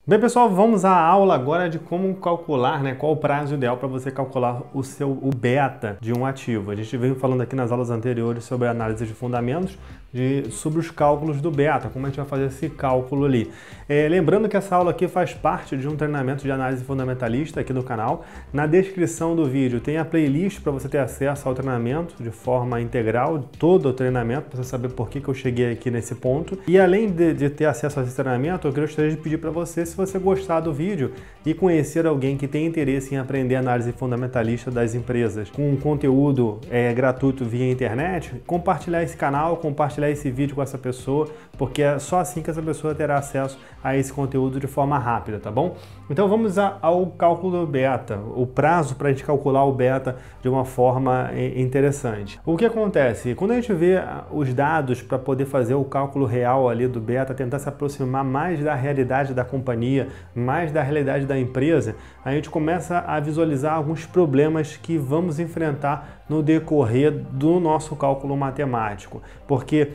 Bem, pessoal, vamos à aula agora de como calcular, qual o prazo ideal para você calcular o beta de um ativo. A gente veio falando aqui nas aulas anteriores sobre a análise de fundamentos, sobre os cálculos do beta, como a gente vai fazer esse cálculo ali. Lembrando que essa aula aqui faz parte de um treinamento de análise fundamentalista aqui no canal. Na descrição do vídeo tem a playlist para você ter acesso ao treinamento de forma integral, todo o treinamento, para você saber por que eu cheguei aqui nesse ponto. E além de ter acesso a esse treinamento, eu gostaria de pedir para você, se você gostar do vídeo e conhecer alguém que tem interesse em aprender análise fundamentalista das empresas com um conteúdo gratuito via internet, compartilhar esse canal, compartilhar esse vídeo com essa pessoa, porque é só assim que essa pessoa terá acesso a esse conteúdo de forma rápida, tá bom? Então vamos ao cálculo do beta, o prazo para a gente calcular o beta de uma forma interessante. O que acontece? Quando a gente vê os dados para poder fazer o cálculo real ali do beta, tentar se aproximar mais da realidade da companhia, mais da realidade da empresa, a gente começa a visualizar alguns problemas que vamos enfrentar no decorrer do nosso cálculo matemático, porque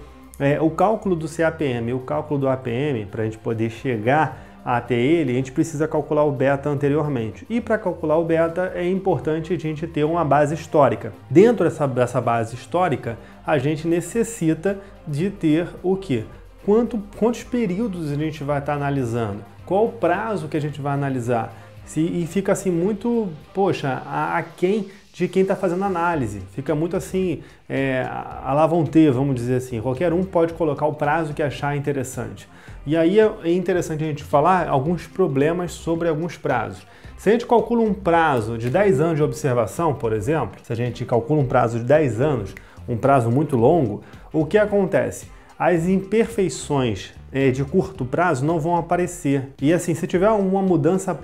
o cálculo do CAPM e o cálculo do APM, para a gente poder chegar até ele, a gente precisa calcular o beta anteriormente. E para calcular o beta é importante a gente ter uma base histórica. Dentro dessa base histórica, a gente necessita de ter o quê? Quantos períodos a gente vai estar analisando? Qual o prazo que a gente vai analisar? E fica assim muito, poxa, aquém de quem está fazendo análise. Fica muito assim, à la vontade, vamos dizer assim. Qualquer um pode colocar o prazo que achar interessante. E aí é interessante a gente falar alguns problemas sobre alguns prazos. Se a gente calcula um prazo de 10 anos de observação, por exemplo, se a gente calcula um prazo de 10 anos, um prazo muito longo, o que acontece? As imperfeições de curto prazo não vão aparecer. E assim, se tiver uma mudança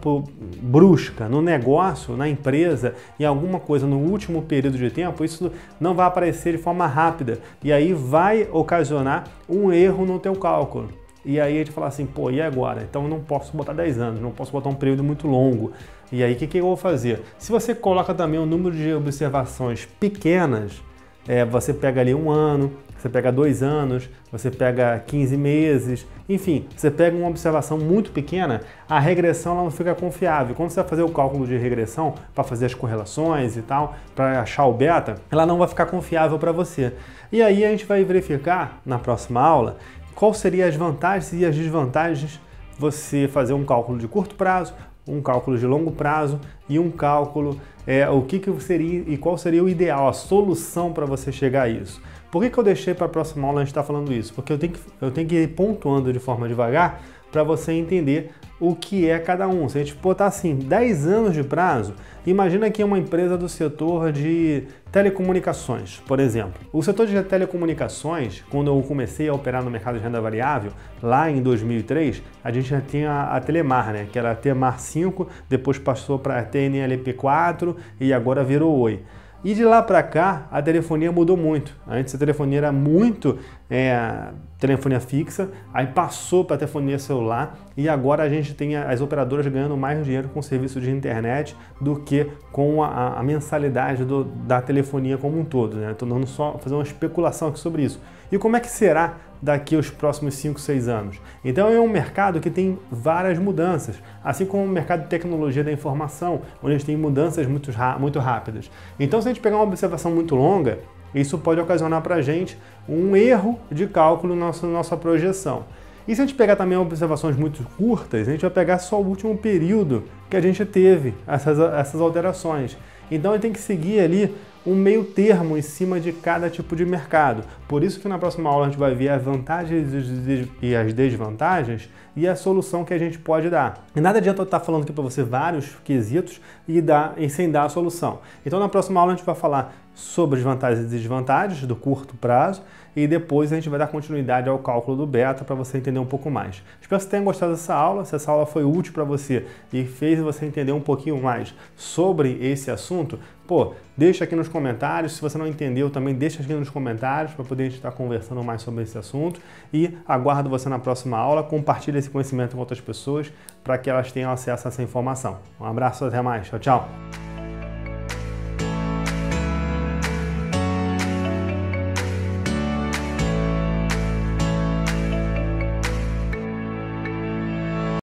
brusca no negócio, na empresa, em alguma coisa no último período de tempo, isso não vai aparecer de forma rápida. E aí vai ocasionar um erro no teu cálculo. E aí a gente fala assim, pô, e agora? Então eu não posso botar 10 anos, não posso botar um período muito longo. E aí o que eu vou fazer? Se você coloca também um número de observações pequenas, você pega ali 1 ano, você pega 2 anos, você pega 15 meses, enfim, você pega uma observação muito pequena, a regressão ela não fica confiável. Quando você vai fazer o cálculo de regressão, para fazer as correlações e tal, para achar o beta, ela não vai ficar confiável para você. E aí a gente vai verificar na próxima aula quais seriam as vantagens e as desvantagens você fazer um cálculo de curto prazo, um cálculo de longo prazo e um cálculo, o que seria e qual seria o ideal, a solução para você chegar a isso. Por que eu deixei para a próxima aula a gente estar falando isso? Porque eu tenho que ir pontuando de forma devagar para você entender o que é cada um. Se a gente botar assim, 10 anos de prazo, imagina que é uma empresa do setor de telecomunicações, por exemplo. O setor de telecomunicações, quando eu comecei a operar no mercado de renda variável, lá em 2003, a gente já tinha a Telemar, que era a Telemar 5, depois passou para a TNLP 4 e agora virou Oi. E de lá para cá, a telefonia mudou muito. Antes a telefonia era muito telefonia fixa, aí passou para a telefonia celular e agora a gente tem as operadoras ganhando mais dinheiro com o serviço de internet do que com a mensalidade da telefonia como um todo. Estou dando só fazer uma especulação aqui sobre isso. E como é que será daqui aos próximos 5, 6 anos? Então é um mercado que tem várias mudanças, assim como o mercado de tecnologia da informação, onde a gente tem mudanças muito rápidas. Então se a gente pegar uma observação muito longa, isso pode ocasionar para a gente um erro de cálculo na nossa projeção. E se a gente pegar também observações muito curtas, a gente vai pegar só o último período que a gente teve essas alterações. Então a gente tem que seguir ali um meio termo em cima de cada tipo de mercado. Por isso que na próxima aula a gente vai ver as vantagens e as desvantagens e a solução que a gente pode dar. E nada adianta eu estar falando aqui para você vários quesitos e sem dar a solução. Então na próxima aula a gente vai falar sobre as vantagens e desvantagens do curto prazo e depois a gente vai dar continuidade ao cálculo do beta para você entender um pouco mais. Espero que você tenha gostado dessa aula, se essa aula foi útil para você e fez você entender um pouquinho mais sobre esse assunto, deixa aqui nos comentários. Se você não entendeu, também deixa aqui nos comentários para poder a gente estar conversando mais sobre esse assunto e aguardo você na próxima aula. Compartilhe esse conhecimento com outras pessoas para que elas tenham acesso a essa informação. Um abraço, até mais. Tchau, tchau.